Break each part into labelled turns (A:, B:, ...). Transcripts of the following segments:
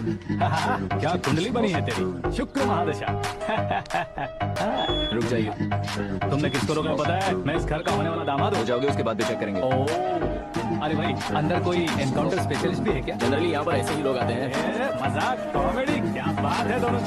A: क्या कुंडली बनी है तेरी, शुक्र महादशा।
B: रुक जाइए।
A: तुमने किसको रोका पता है? मैं इस घर का होने वाला दामाद
B: हो
A: हूँ।
B: जाओगे उसके बाद भी चेक करेंगे।
A: अरे भाई, अंदर कोई एनकाउंटर स्पेशलिस्ट भी है क्या?
B: जनरली यहाँ पर ऐसे ही लोग आते हैं।
A: मजाक, कॉमेडी, क्या बात है दोनों।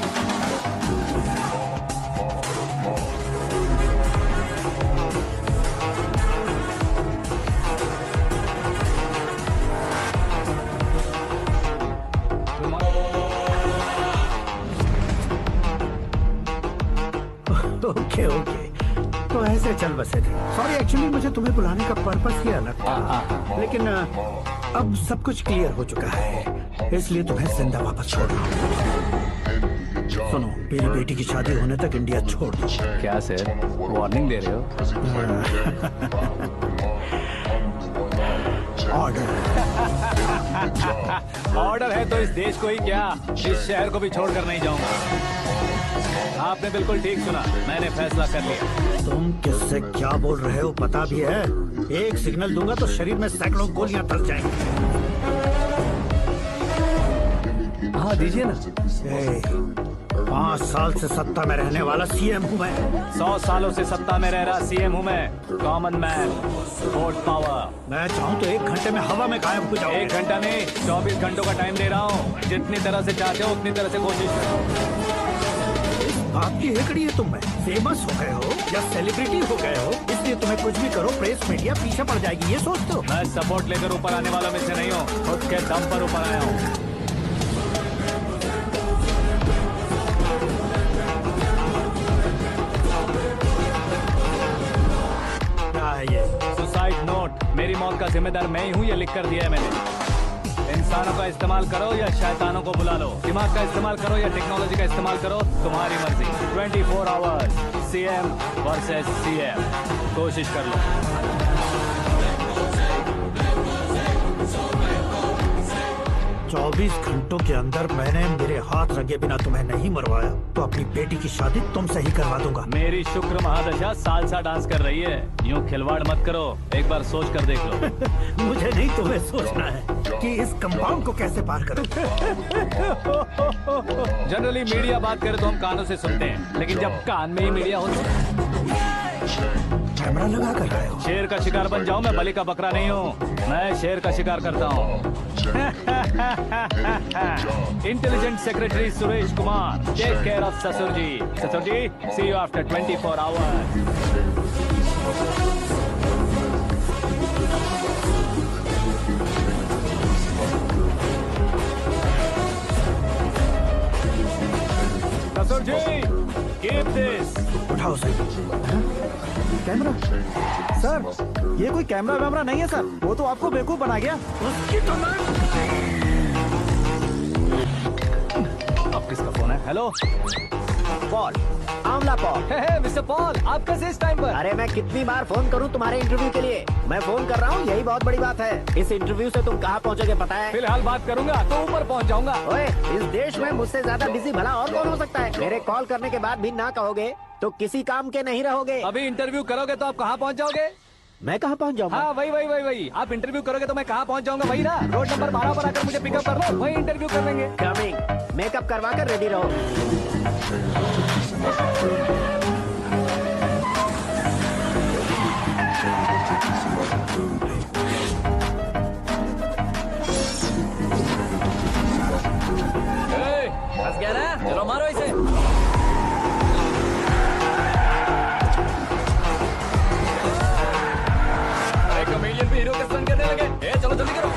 C: ओके ओके, तो ऐसे चल बसे थे। सॉरी, एक्चुअली मुझे तुम्हें बुलाने का पर्पस ही अलग था, लेकिन अब सब कुछ क्लियर हो चुका है, इसलिए तुम्हें जिंदा वापस छोड़ रहा हूँ। सुनो, मेरी बेटी की शादी होने तक इंडिया छोड़ दो।
A: क्या सर, वार्निंग दे रहे हो?
C: ऑर्डर।
A: ऑर्डर है तो इस देश को ही क्या, इस शहर को भी छोड़कर नहीं जाऊंगा। आपने बिल्कुल ठीक सुना, मैंने फैसला कर लिया।
C: तुम किससे क्या बोल रहे हो पता भी है? एक सिग्नल दूंगा तो शरीर में सैकड़ों गोलियां तर जाएंगी।
A: हाँ दीजिए ना।
C: 5 साल से सत्ता में रहने वाला सीएम हूँ मैं।
A: 100 सालों से सत्ता में रह रहा सीएम हूँ मैं। Common man, vote power.
C: मैं चाहूँ तो 1 घंटे में हवा में गायब हो जाऊँ।
A: 1 घंटा नहीं, 24 घंटों का टाइम दे रहा हूँ। जितनी तरह से चाहते हो उतनी तरह से कोशिश करो।
C: आपकी हेकड़ी है, तुम में फेमस हो गए हो या सेलिब्रिटी हो गए हो, इसलिए तुम्हें कुछ भी करो प्रेस मीडिया पीछे पड़ जाएगी, ये सोचते हो?
A: मैं सपोर्ट लेकर ऊपर आने वालों में से नहीं हूँ, खुद के दम पर ऊपर आया हूँ।
C: ये
A: सुसाइड नोट, मेरी मौत का जिम्मेदार मैं ही हूँ, ये लिख कर दिया है मैंने। इंसानों का इस्तेमाल करो या शैतानों को बुला लो, दिमाग का इस्तेमाल करो या टेक्नोलॉजी का इस्तेमाल करो, तुम्हारी मर्जी। 24 आवर्स, सीएम वर्सेस सीएम, कोशिश कर लो।
C: 24 घंटों के अंदर मैंने मेरे हाथ रंगे बिना तुम्हें नहीं मरवाया तो अपनी बेटी की शादी तुमसे ही करवा दूंगा।
A: मेरी शुक्र महादशा सालसा डांस कर रही है, यूं खिलवाड़ मत करो, एक बार सोच कर देख लो।
C: मुझे नहीं, तुम्हें सोचना है कि इस कंपाउंड को कैसे पार करूं।
A: जनरली मीडिया बात करे तो हम कानों से सुनते हैं, लेकिन जब कान में ही मीडिया हो
C: कैमरा लगा कर रहे हो।
A: शेर का शिकार बन जाऊं, मैं बलि का बकरा नहीं हूँ, मैं शेर का शिकार करता हूँ। Intelligent secretary Suresh Kumar, take care of ससुर जी। ससुर जी, सी यू आफ्टर 24 आवर्स। ससुर जी, कीप दिस।
C: उठाओ सर। कैमरा?
D: सर, ये कोई कैमरा वैमरा नहीं है सर, वो तो आपको बेवकूफ बना गया।
C: उसकी तो मैं...
A: अब किसका फोन है? Hello
D: Paul, Amla Paul.
A: Mister Paul, आप कैसे इस टाइम पर?
D: अरे मैं कितनी बार फोन करूं तुम्हारे इंटरव्यू के लिए? मैं फोन कर रहा हूं, यही बहुत बड़ी बात है। इस इंटरव्यू से तुम कहां पहुंचोगे पता है?
A: फिलहाल बात करूंगा तो ऊपर पहुंच जाऊंगा।
D: ओए, इस देश में मुझसे ज्यादा बिजी भला और कौन हो सकता है? मेरे कॉल करने के बाद भी ना कहोगे तो किसी काम के नहीं रहोगे।
A: अभी इंटरव्यू करोगे तो आप कहाँ पहुँच जाओगे?
D: मैं कहाँ पहुँच जाऊंगा?
A: हाँ वही। आप इंटरव्यू करोगे तो मैं कहाँ पहुँच जाऊंगा? वही ना, रोड नंबर 12 पर आकर मुझे पिकअप कर लो, वही इंटरव्यू कर लेंगे।
D: कमिंग। मेकअप करवा कर रेडी रहो।
A: फंस गया ना, चलो मारो इसे। कमेडियन भी हीरो के स्टंट करने लगे। चलो जल्दी करो।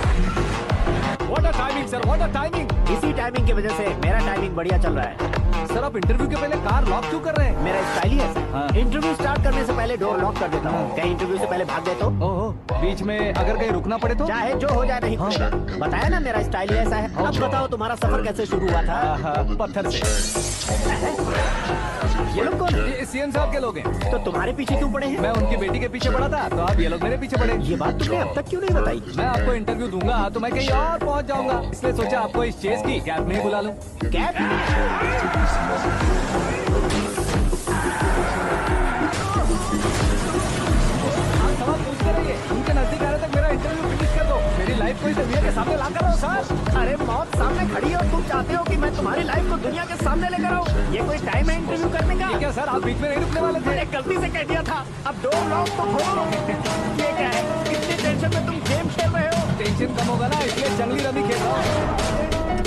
A: What a timing sir, what a timing.
D: इसी टाइमिंग की वजह से मेरा टाइमिंग बढ़िया चल रहा है।
A: सर आप इंटरव्यू के पहले कार लॉक क्यों कर रहे हैं?
D: मेरा स्टाइल ही ऐसा है।
A: हाँ।
D: इंटरव्यू स्टार्ट करने से पहले डोर लॉक कर देता हूँ। कहीं इंटरव्यू से पहले भाग गए तो?
A: ओहो, बीच में अगर कहीं रुकना पड़े तो?
D: चाहे जो हो जाए नहीं खुलेगा। बताया ना मेरा स्टाइल ही ऐसा है। अब बताओ तुम्हारा सफर कैसे शुरू हुआ था?
A: पत्थर से।
D: ये लोग कौन है?
A: ये सीएम साहब के लोग हैं।
D: तो तुम्हारे पीछे क्यों पड़े हैं?
A: मैं उनकी बेटी के पीछे पड़ा था, तो आप ये लोग मेरे पीछे पड़े।
D: ये बात तुमने अब तक क्यों नहीं बताई?
A: मैं आपको इंटरव्यू दूंगा तो मैं कहीं और पहुंच जाऊंगा, इसलिए सोचा आपको इस चेस की कैब में ही बुला लूं।
D: कैब?
A: आप सवाल पूछते रहिए, उनके नजदीक आने तक मेरा इंटरव्यू फिनिश कर दो। मेरी लाइफ को इस दुनिया के सामने ला कर सर।
D: अरे मौत सामने खड़ी है और तुम चाहते हो कि मैं तुम्हारी लाइफ को दुनिया के सामने लेकर आऊं? ये कोई टाइम है इंटरव्यू करने का?
A: ये क्या सर, आप बीच में नहीं रुकने वाले थे?
D: मैंने गलती से कह दिया था। अब डोर लॉक तो खोलो। ये क्या है? इतनी टेंशन में तुम गेम खेल रहे हो?
A: टेंशन कम होगा ना, इसलिए जंगली रमी खेल रहा हूँ।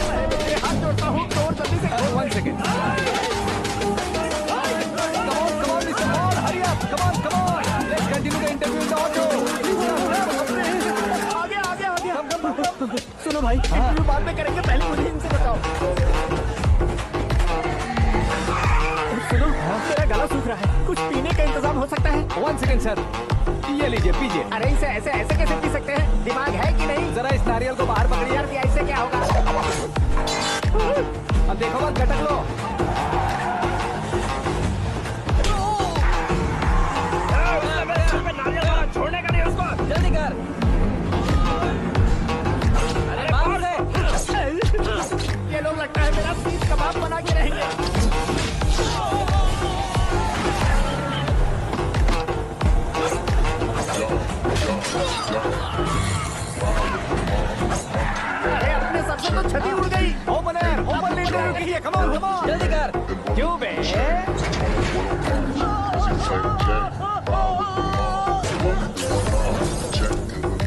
D: अरे मैं तेरे हाथ जोड़ता हूँ, डोर जल्दी से
A: अरे
D: खोलो।
A: 1 second. Come on, Mr. Paul, hurry up. Come on. Let's continue the interview in the auto.
D: आगे। सुनो भाई, इंटरव्यू बाद में करेंगे, पहले मुझे इनसे बताओ। सुनो, मेरा गला सूख रहा है, कुछ पीने का इंतजाम हो सकता है?
A: 1 सेकेंड सर, ये लीजिए पीजिए।
D: अरे इसे ऐसे कैसे पी सकते हैं? दिमाग है कि नहीं?
A: जरा इस नारियल को बाहर पकड़िए।
D: यार ऐसे क्या होगा?
A: अब देखो मत, गटक लो।
D: छोड़ने का नहीं उसको।
B: जल्दी कर। अरे बाहर से।
D: ये लोग लगता है मेरा सीख कबाब बना के रहेंगे। अरे अपने सर से तो छठी उड़ गई।
A: ओपन इंटरव्यू कीजिए। कम ऑन
B: जल्दी कर।
A: क्यों बे?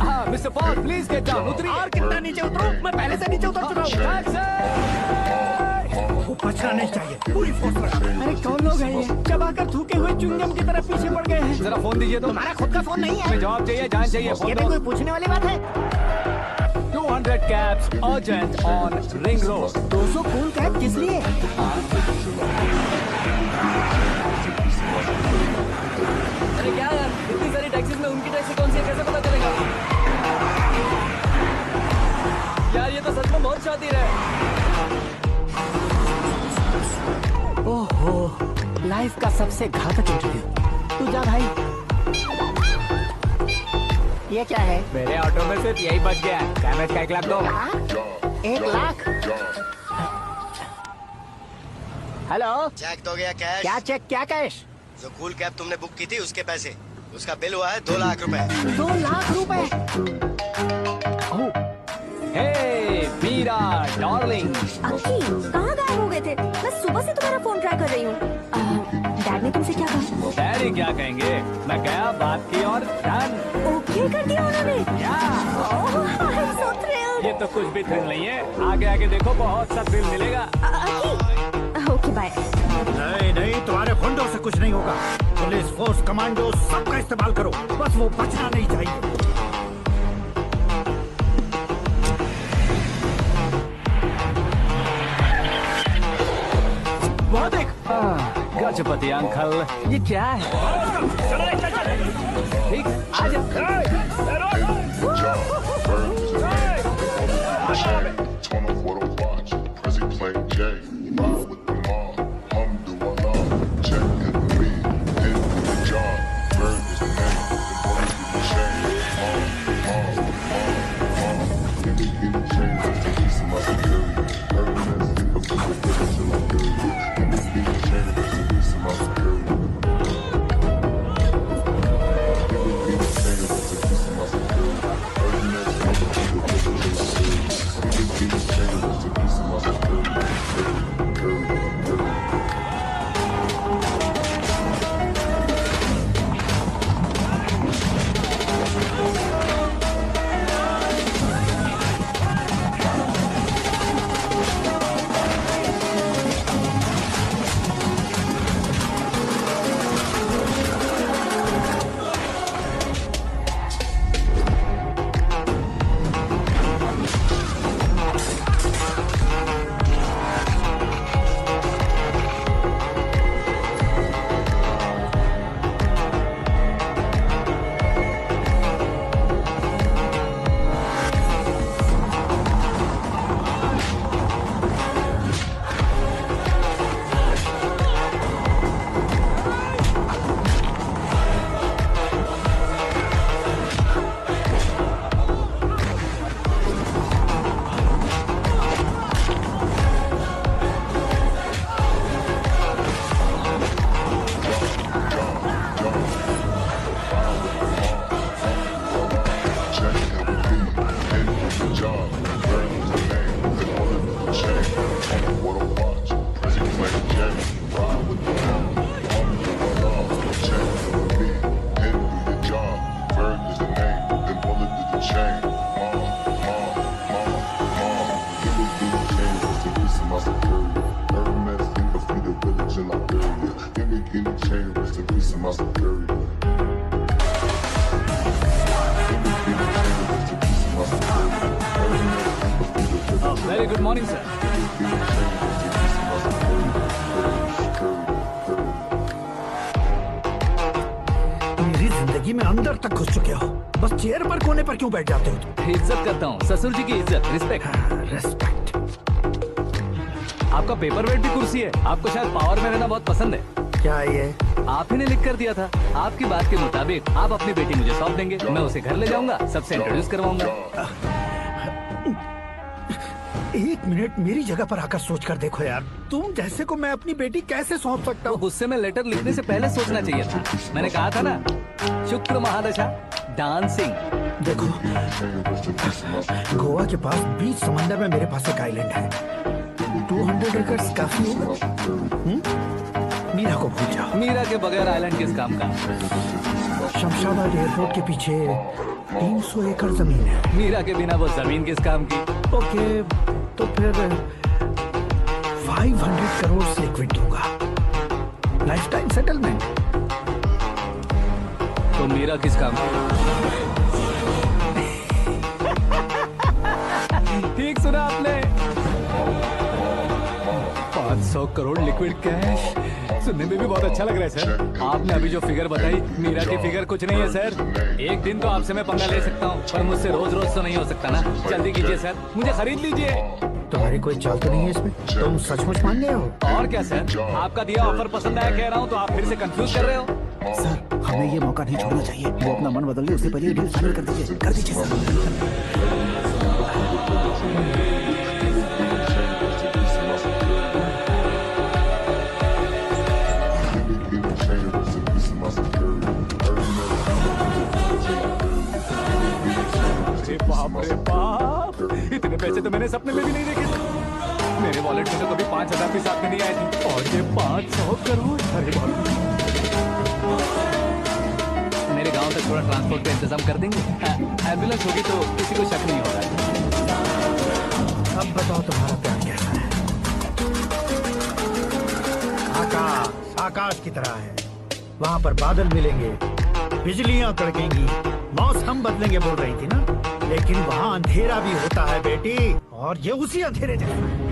A: हाँ mister Paul, please get down. उतरिए।
D: और कितना नीचे उतरूं? मैं पहले से नीचे उतर चुका हूँ।
C: वो बचना नहीं चाहिए, पूरी फोर्स लगा।
D: अरे कौन लोग हैं ये? चबाकर थूके हुए च्युइंगम की तरफ पीछे पड़ गए हैं।
A: जरा फोन दीजिए तो।
D: तुम्हारा खुद का फोन नहीं है?
A: हमें जवाब चाहिए, जान चाहिए।
D: ये
A: फोन
D: भी
A: दो।
D: कोई पूछने वाली बात है?
A: 200 cabs urgent on Ring Road.
D: 200 cool cab किस लिए?
B: अरे क्या यार, इतनी सारी टैक्सीज में उनकी टैक्सी कौन सी है, कैसे पता चलेगा? यार ये तो सच में बहुत शातिर है।
D: ओहो, लाइफ का सबसे घातक इंटरव्यू। तू जा भाई। ये क्या है?
A: मेरे ऑटो में सिर्फ यही बच गया है। डैमेज का 1 लाख दो।
D: हाँ? 1 लाख? हेलो,
E: चेक तो गया कैश।
D: क्या चेक, क्या कैश?
E: जो कूल कैब तुमने बुक की थी उसके पैसे, उसका बिल हुआ है 2 लाख रुपए।
D: 2 लाख रुपए?
A: हे मीरा डार्लिंग,
F: अक्की, कहाँ गायब हो गए थे? मैं सुबह से तुम्हारा फोन ट्राई कर रही हूँ। डैड ने तुमसे क्या कहा?
A: डैडी क्या कहेंगे? मैं गया, बात की और डन।
F: ओके कर दिया उन्होंने?
A: या
F: ओह, आई एम सो थ्रिल्ड।
A: ये तो कुछ भी थ्रिल नहीं है। आगे आगे देखो, बहुत सा थ्रिल मिलेगा।
F: अक्की, ओके बाय।
C: नहीं, तुम्हारे फंडों से कुछ नहीं होगा। पुलिस फोर्स, कमांडो, सबका इस्तेमाल करो, बस वो बचना नहीं चाहिए।
A: वहाँ देख। गजपति अंकल, ये क्या है? ठीक, आज
G: my security. Every medicine to feed the village in Liberia. Give me guinea chain, rest in peace of my security. Give me guinea chain, rest in peace of my security. Every medicine to feed the village.
A: Very good morning sir.
C: मेरी जिंदगी में अंदर तक घुस चुके हो, बस chair पर कोने पर क्यों बैठ जाते हो तुम?
A: इज्जत करता हूँ, ससुर जी की इज्जत, रिस्पेक्ट।
C: रेस्पेक्ट।
A: आपका पेपर वेट भी कुर्सी है। आपको शायद पावर में रहना बहुत पसंद है।
C: क्या ये?
A: आप ही ने लिख कर दिया था। आपकी बात के मुताबिक आप अपनी बेटी मुझे सौंप देंगे, मैं उसे घर ले जाऊंगा, सबसे इंट्रोड्यूस करवाऊंगा।
C: एक मिनट मेरी जगह पर आकर सोच कर देखो यार, तुम जैसे को मैं अपनी बेटी कैसे सौंप सकता
A: तो
C: हूँ?
A: गुस्से में लेटर लिखने से पहले सोचना चाहिए था। मैंने कहा था ना, शुक्र महादशा डांसिंग।
C: देखो, गोवा के पास बीच समंदर में मेरे पास एक आइलैंड है। 200 एकर्स काफी होगा। मीरा को भूल जाओ।
A: मीरा के बगैर आइलैंड किस काम का?
C: शमशाबाद एयरपोर्ट के पीछे 300 एकड़ जमीन है।
A: मीरा के बिना वो जमीन किस काम की?
C: ओके, तो फिर 500 करोड़ लिक्विड दूंगा, लाइफ टाइम सेटलमेंट।
A: तो मीरा किस काम की? ठीक सुना आपने, 500 करोड़ लिक्विड कैश। सुनने में भी बहुत अच्छा लग रहा है सर। आपने अभी जो फिगर बताई, मीरा की फिगर कुछ नहीं है सर। एक दिन तो आपसे मैं पंगा ले सकता हूँ, पर मुझसे रोज रोज तो नहीं हो सकता ना। जल्दी कीजिए सर, मुझे खरीद लीजिए।
C: तुम्हारी कोई चाल तो नहीं है इसमें? तुम सचमुच मान गए हो?
A: और क्या सर, आपका दिया ऑफर पसंद आया कह रहा हूँ, तो आप फिर से कंफ्यूज कर रहे हो।
H: सर, हमें ये मौका नहीं छोड़ना चाहिए। वो अपना मन बदल ले, उससे पहले डील फाइनल कर दीजिए सर।
A: बाप रे बाप, इतने पैसे तो मैंने सपने में भी नहीं देखे थे। मेरे वॉलेट में तो कभी 5,000 भी साथ में नहीं आए थे, और ये 500 करोड़। अरे बाप रे। मेरे गांव तक थोड़ा ट्रांसपोर्ट का इंतजाम कर देंगे? एम्बुलेंस होगी तो किसी को शक नहीं होगा।
C: अब बताओ तुम्हारा प्यार कैसा है? आकाश आकाश की तरह है, वहाँ पर बादल मिलेंगे, बिजलियां कड़केंगी, मौसम बदलेंगे बोल रही थी ना, लेकिन वहाँ अंधेरा भी होता है बेटी, और ये उसी अंधेरे जैसा है।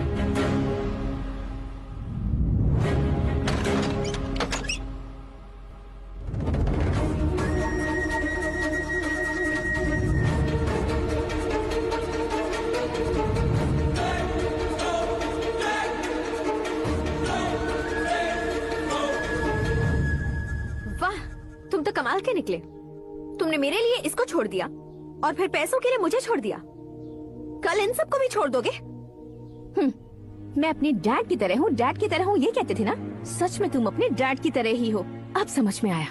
F: वाह, तुम तो कमाल के निकले। तुमने मेरे लिए इसको छोड़ दिया और फिर पैसों के लिए मुझे छोड़ दिया। कल इन सबको भी छोड़ दोगे? मैं अपने डैड की तरह हूँ, डैड की तरह हूँ, ये कहते थे ना। सच में तुम अपने डैड की तरह ही हो। अब समझ में आया।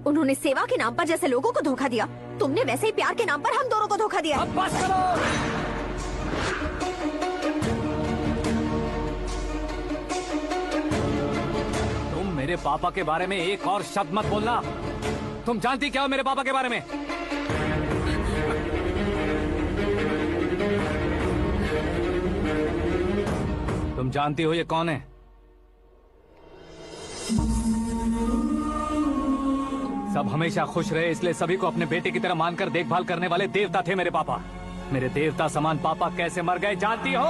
F: उन्होंने सेवा के नाम पर जैसे लोगों को धोखा दिया, तुमने वैसे ही प्यार के नाम पर हम दोनों को धोखा दिया।
A: अब बस करो। तुम मेरे पापा के बारे में एक और शब्द मत बोलना। तुम जानती क्या हो मेरे पापा के बारे में? तुम जानती हो ये कौन है? सब हमेशा खुश रहे, इसलिए सभी को अपने बेटे की तरह मानकर देखभाल करने वाले देवता थे मेरे पापा। मेरे देवता समान पापा कैसे मर गए जानती हो?